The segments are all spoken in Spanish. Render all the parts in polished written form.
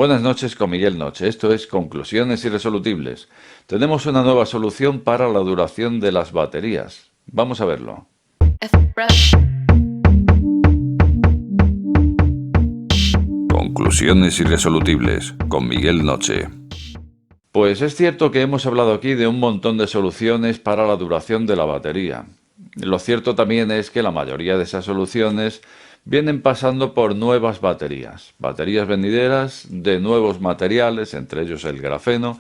Buenas noches con Miguel Noche. Esto es Conclusiones Irresolubles. Tenemos una nueva solución para la duración de las baterías. Vamos a verlo. Conclusiones Irresolubles con Miguel Noche. Pues es cierto que hemos hablado aquí de un montón de soluciones para la duración de la batería. Lo cierto también es que la mayoría de esas soluciones vienen pasando por nuevas baterías venideras de nuevos materiales, entre ellos el grafeno,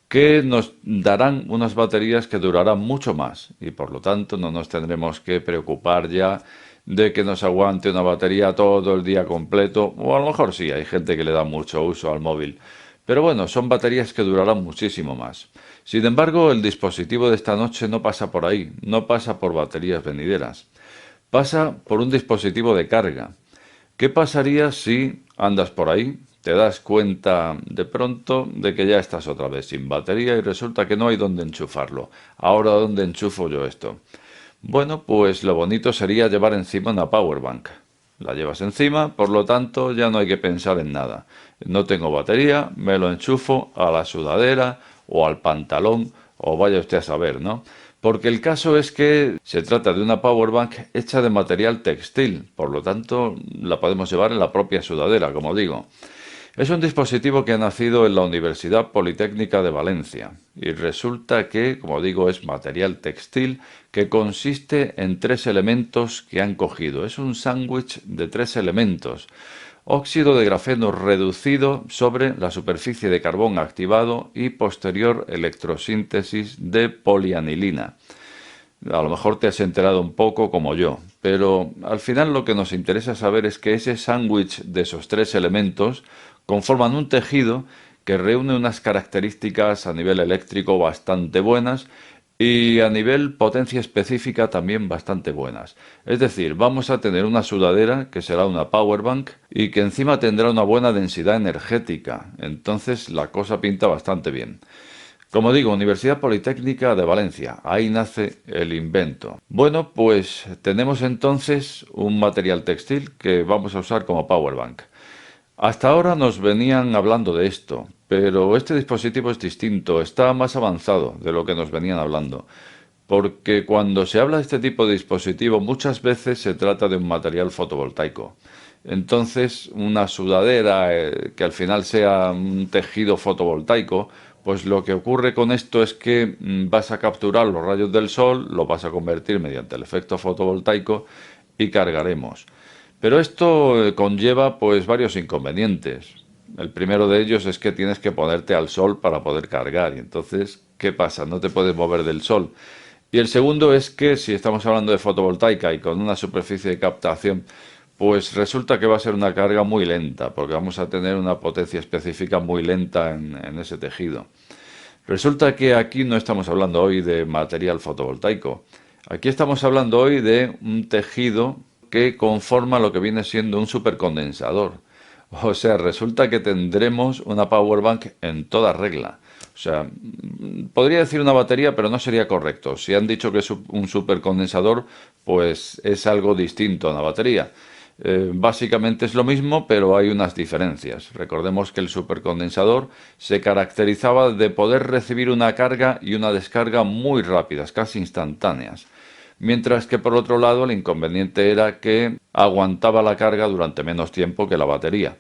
que nos darán unas baterías que durarán mucho más y por lo tanto no nos tendremos que preocupar ya de que nos aguante una batería todo el día completo, o a lo mejor sí, hay gente que le da mucho uso al móvil. Pero bueno, son baterías que durarán muchísimo más. Sin embargo, el dispositivo de esta noche no pasa por ahí, no pasa por baterías venideras. Pasa por un dispositivo de carga. ¿Qué pasaría si andas por ahí, te das cuenta de pronto de que ya estás otra vez sin batería y resulta que no hay dónde enchufarlo? Ahora, ¿dónde enchufo yo esto? Bueno, pues lo bonito sería llevar encima una power bank. La llevas encima, por lo tanto ya no hay que pensar en nada. No tengo batería, me lo enchufo a la sudadera o al pantalón o vaya usted a saber, ¿no? Porque el caso es que se trata de una power bank hecha de material textil, por lo tanto la podemos llevar en la propia sudadera, como digo. Es un dispositivo que ha nacido en la Universidad Politécnica de Valencia y resulta que, como digo, es material textil que consiste en tres elementos que han cogido. Es un sándwich de tres elementos. Óxido de grafeno reducido sobre la superficie de carbón activado y posterior electrosíntesis de polianilina. A lo mejor te has enterado un poco como yo, pero al final lo que nos interesa saber es que ese sándwich de esos tres elementos conforman un tejido que reúne unas características a nivel eléctrico bastante buenas y a nivel potencia específica también bastante buenas. Es decir, vamos a tener una sudadera que será una power bank y que encima tendrá una buena densidad energética. Entonces la cosa pinta bastante bien. Como digo, Universidad Politécnica de Valencia, ahí nace el invento. Bueno, pues tenemos entonces un material textil que vamos a usar como power bank. Hasta ahora nos venían hablando de esto, pero este dispositivo es distinto, está más avanzado de lo que nos venían hablando. Porque cuando se habla de este tipo de dispositivo muchas veces se trata de un material fotovoltaico. Entonces, una sudadera que al final sea un tejido fotovoltaico, pues lo que ocurre con esto es que vas a capturar los rayos del sol, lo vas a convertir mediante el efecto fotovoltaico y cargaremos. Pero esto conlleva pues varios inconvenientes. El primero de ellos es que tienes que ponerte al sol para poder cargar y entonces, ¿qué pasa? No te puedes mover del sol. Y el segundo es que si estamos hablando de fotovoltaica y con una superficie de captación, pues resulta que va a ser una carga muy lenta, porque vamos a tener una potencia específica muy lenta en ese tejido. Resulta que aquí no estamos hablando hoy de material fotovoltaico. Aquí estamos hablando hoy de un tejido que conforma lo que viene siendo un supercondensador. O sea, resulta que tendremos una power bank en toda regla. O sea, podría decir una batería, pero no sería correcto. Si han dicho que es un supercondensador, pues es algo distinto a una batería. Básicamente es lo mismo, pero hay unas diferencias. Recordemos que el supercondensador se caracterizaba de poder recibir una carga y una descarga muy rápidas, casi instantáneas. Mientras que por otro lado el inconveniente era que aguantaba la carga durante menos tiempo que la batería.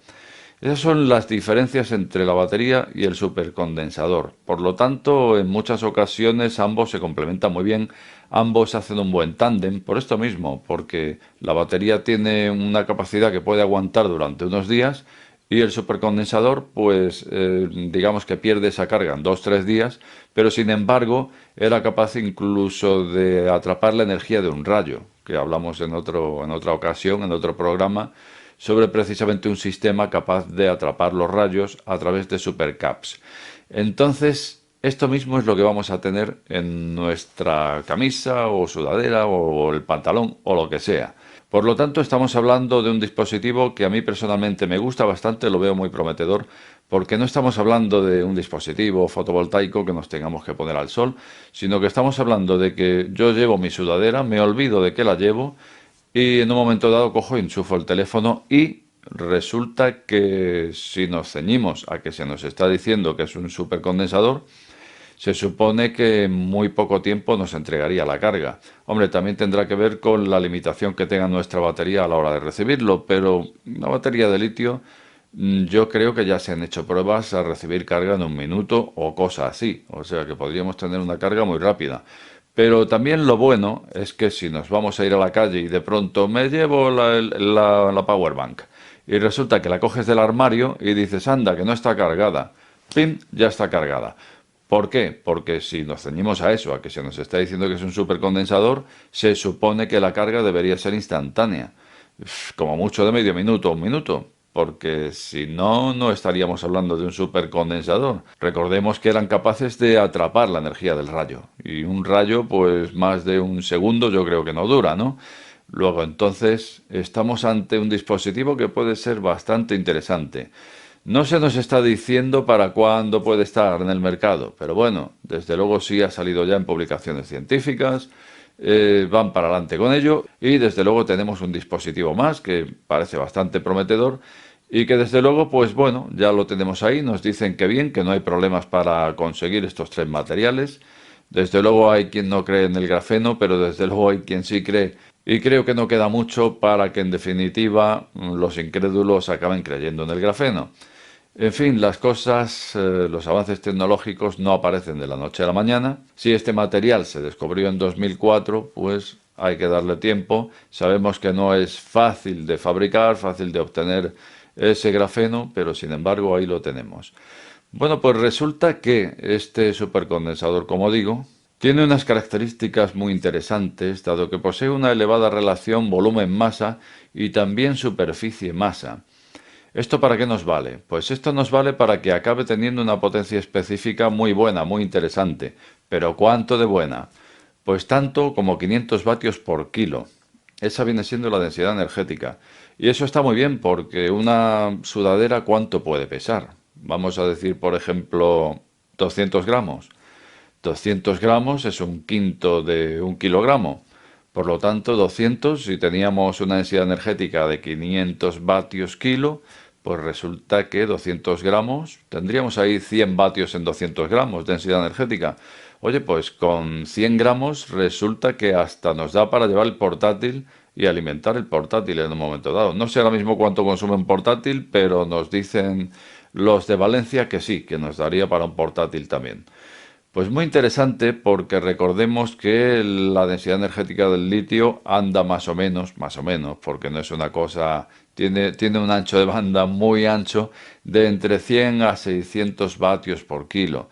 Esas son las diferencias entre la batería y el supercondensador. Por lo tanto, en muchas ocasiones ambos se complementan muy bien, ambos hacen un buen tándem, por esto mismo, porque la batería tiene una capacidad que puede aguantar durante unos días y el supercondensador, pues digamos que pierde esa carga en 2 o 3 días, pero sin embargo era capaz incluso de atrapar la energía de un rayo, que hablamos en otra ocasión, en otro programa, sobre precisamente un sistema capaz de atrapar los rayos a través de supercaps. Entonces, esto mismo es lo que vamos a tener en nuestra camisa o sudadera o el pantalón o lo que sea. Por lo tanto, estamos hablando de un dispositivo que a mí personalmente me gusta bastante, lo veo muy prometedor, porque no estamos hablando de un dispositivo fotovoltaico que nos tengamos que poner al sol, sino que estamos hablando de que yo llevo mi sudadera, me olvido de que la llevo y en un momento dado cojo y enchufo el teléfono y resulta que si nos ceñimos a que se nos está diciendo que es un supercondensador, se supone que en muy poco tiempo nos entregaría la carga. Hombre, también tendrá que ver con la limitación que tenga nuestra batería a la hora de recibirlo, pero una batería de litio, yo creo que ya se han hecho pruebas a recibir carga en un minuto o cosa así. O sea que podríamos tener una carga muy rápida. Pero también lo bueno es que si nos vamos a ir a la calle y de pronto me llevo la power bank y resulta que la coges del armario y dices, anda, que no está cargada. ¡Pim! Ya está cargada. ¿Por qué? Porque si nos ceñimos a eso, a que se nos está diciendo que es un supercondensador, se supone que la carga debería ser instantánea. Como mucho de medio minuto o un minuto. Porque si no, no estaríamos hablando de un supercondensador. Recordemos que eran capaces de atrapar la energía del rayo. Y un rayo, pues más de un segundo yo creo que no dura, ¿no? Luego, entonces, estamos ante un dispositivo que puede ser bastante interesante. No se nos está diciendo para cuándo puede estar en el mercado, pero bueno, desde luego sí ha salido ya en publicaciones científicas, van para adelante con ello y desde luego tenemos un dispositivo más que parece bastante prometedor y que desde luego, pues bueno, ya lo tenemos ahí, nos dicen que bien, que no hay problemas para conseguir estos tres materiales. Desde luego hay quien no cree en el grafeno, pero desde luego hay quien sí cree. Y creo que no queda mucho para que en definitiva los incrédulos acaben creyendo en el grafeno. En fin, las cosas, los avances tecnológicos no aparecen de la noche a la mañana. Si este material se descubrió en 2004, pues hay que darle tiempo. Sabemos que no es fácil de fabricar, fácil de obtener ese grafeno, pero sin embargo ahí lo tenemos. Bueno, pues resulta que este supercondensador, como digo, tiene unas características muy interesantes, dado que posee una elevada relación volumen-masa y también superficie-masa. ¿Esto para qué nos vale? Pues esto nos vale para que acabe teniendo una potencia específica muy buena, muy interesante. ¿Pero cuánto de buena? Pues tanto como 500 vatios por kilo. Esa viene siendo la densidad energética. Y eso está muy bien porque una sudadera, ¿cuánto puede pesar? Vamos a decir, por ejemplo, 200 gramos. 200 gramos es un quinto de un kilogramo. Por lo tanto, 200, si teníamos una densidad energética de 500 vatios kilo, pues resulta que 200 gramos, tendríamos ahí 100 vatios en 200 gramos de densidad energética. Oye, pues con 100 gramos resulta que hasta nos da para llevar el portátil y alimentar el portátil en un momento dado. No sé ahora mismo cuánto consume un portátil, pero nos dicen los de Valencia que sí, que nos daría para un portátil también. Pues muy interesante porque recordemos que la densidad energética del litio anda más o menos, porque no es una cosa, tiene un ancho de banda muy ancho de entre 100 a 600 vatios por kilo.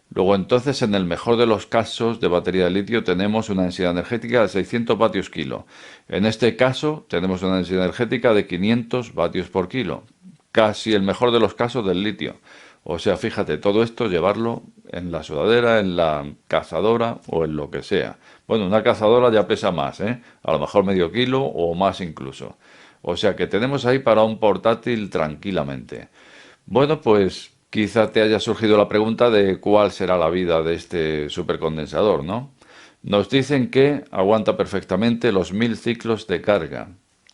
Luego entonces en el mejor de los casos de batería de litio tenemos una densidad energética de 600 vatios kilo. En este caso tenemos una densidad energética de 500 vatios por kilo. Casi el mejor de los casos del litio. O sea, fíjate, todo esto llevarlo en la sudadera, en la cazadora o en lo que sea. Bueno, una cazadora ya pesa más, ¿eh? A lo mejor medio kilo o más incluso. O sea que tenemos ahí para un portátil tranquilamente. Bueno, pues quizá te haya surgido la pregunta de cuál será la vida de este supercondensador, ¿no? Nos dicen que aguanta perfectamente los 1000 ciclos de carga.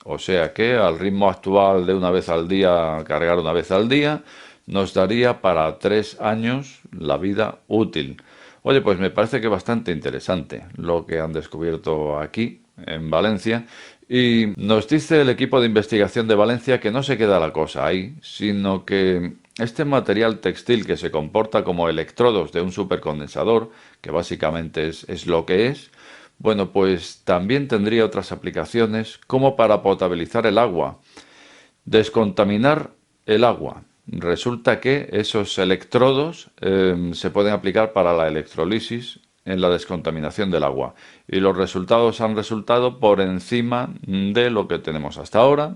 O sea que al ritmo actual de una vez al día, cargar una vez al día, nos daría para 3 años la vida útil. Oye, pues me parece que bastante interesante lo que han descubierto aquí, en Valencia. Y nos dice el equipo de investigación de Valencia que no se queda la cosa ahí, sino que este material textil que se comporta como electrodos de un supercondensador, que básicamente es lo que es, bueno, pues también tendría otras aplicaciones como para potabilizar el agua, descontaminar el agua. Resulta que esos electrodos se pueden aplicar para la electrolisis en la descontaminación del agua. Y los resultados han resultado por encima de lo que tenemos hasta ahora,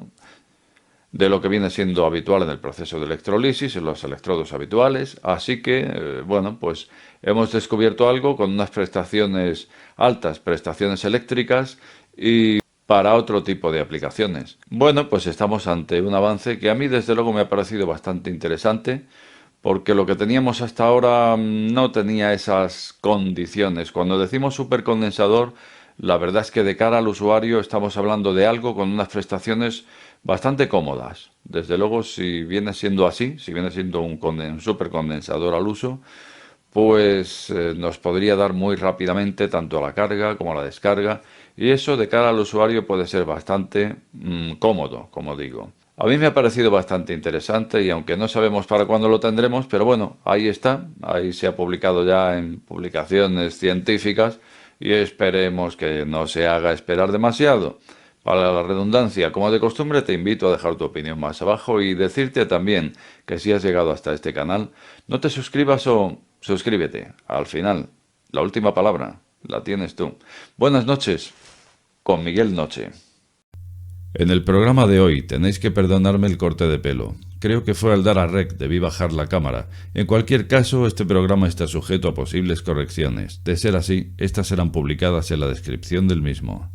de lo que viene siendo habitual en el proceso de electrolisis, en los electrodos habituales. Así que, bueno, pues hemos descubierto algo con unas prestaciones altas, prestaciones eléctricas y para otro tipo de aplicaciones. Bueno, pues estamos ante un avance que a mí desde luego me ha parecido bastante interesante porque lo que teníamos hasta ahora no tenía esas condiciones. Cuando decimos supercondensador, la verdad es que de cara al usuario estamos hablando de algo con unas prestaciones bastante cómodas. Desde luego, si viene siendo así, si viene siendo un supercondensador al uso, pues nos podría dar muy rápidamente tanto a la carga como a la descarga, y eso de cara al usuario puede ser bastante cómodo, como digo. A mí me ha parecido bastante interesante y aunque no sabemos para cuándo lo tendremos, pero bueno, ahí está, ahí se ha publicado ya en publicaciones científicas y esperemos que no se haga esperar demasiado. Para la redundancia, como de costumbre, te invito a dejar tu opinión más abajo y decirte también que si has llegado hasta este canal, no te suscribas o suscríbete. Al final, la última palabra la tienes tú. Buenas noches, con Miguel Noche. En el programa de hoy tenéis que perdonarme el corte de pelo. Creo que fue al dar a rec, debí bajar la cámara. En cualquier caso, este programa está sujeto a posibles correcciones. De ser así, estas serán publicadas en la descripción del mismo.